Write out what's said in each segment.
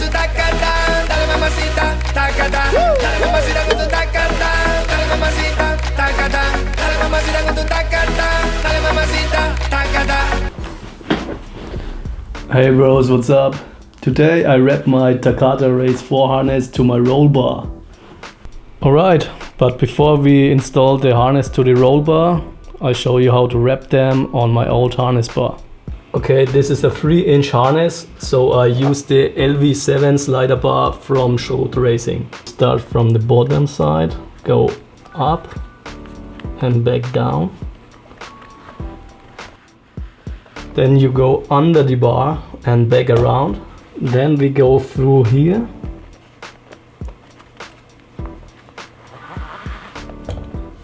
tu TAKATA, dale mamacita, TAKATA, dale mamacita con tu TAKATA, dale mamacita, TAKATA, dale mamacita con tu TAKATA, dale mamacita, TAKATA. Hey bros, what's up? Today I wrapped my TAKATA Race 4 harness to my roll bar. Alright, but before we install the harness to the roll bar, I'll show you how to wrap them on my old harness bar. Okay, this is a 3-inch harness, so I use the LV7 slider bar from Schroth Racing. Start from the bottom side, go up and back down. Then you go under the bar and back around. Then we go through here.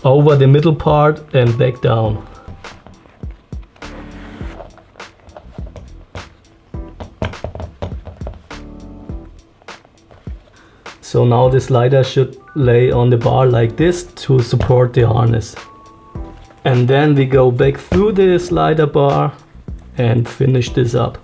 Over the middle part and back down. So now the slider should lay on the bar like this to support the harness. And then we go back through the slider bar and finish this up.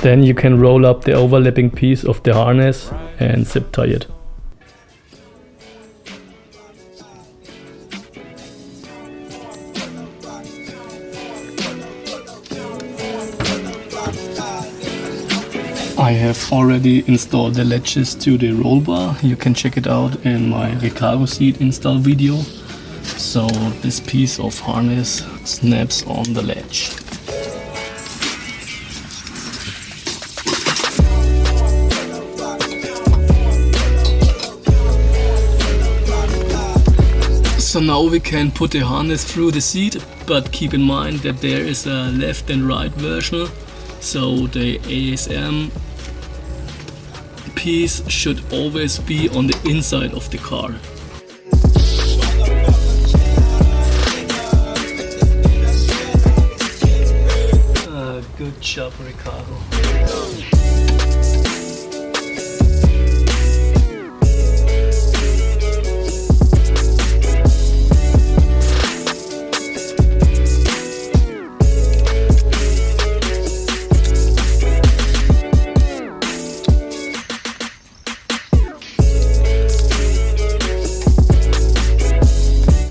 Then you can roll up the overlapping piece of the harness and zip tie it. I have already installed the latches to the roll bar. You can check it out in my Recaro seat install video. So this piece of harness snaps on the latch. So now we can put the harness through the seat, but keep in mind that there is a left and right version. So the ASM piece should always be on the inside of the car. Good job, Recaro.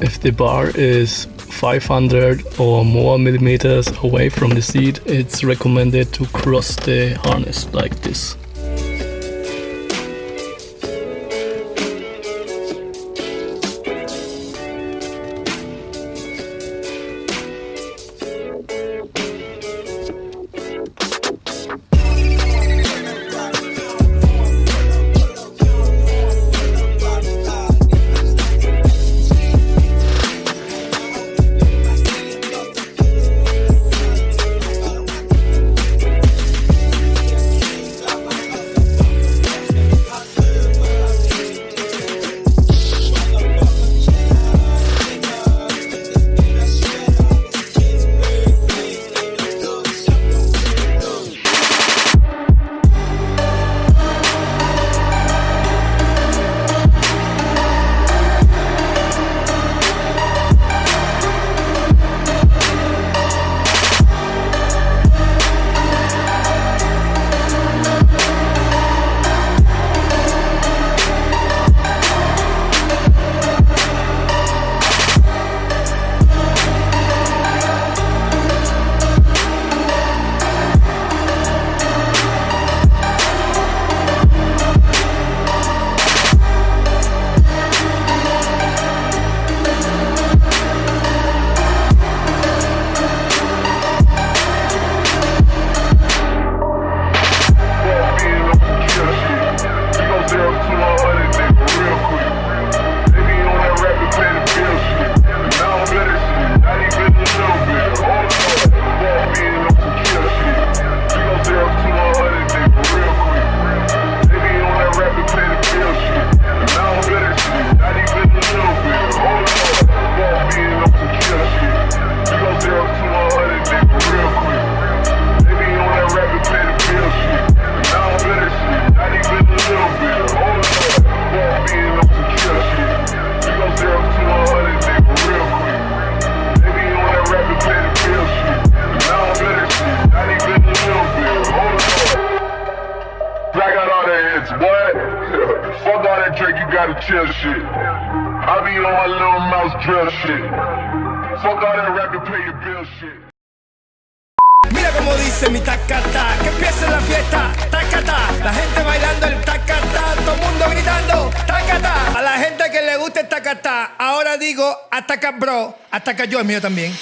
If the bar is 500 or more millimeters away from the seat, it's recommended to cross the harness like this. Fuck all that Drake, you gotta chill shit. I be on my little mouse drill shit. Fuck all that rap to pay your bill shit. Mira como dice mi takata, que empiece la fiesta, takata. La gente bailando el takata, todo el mundo gritando, takata. A la gente que le gusta el takata, ahora digo, ataca bro, ataca yo, el mío también.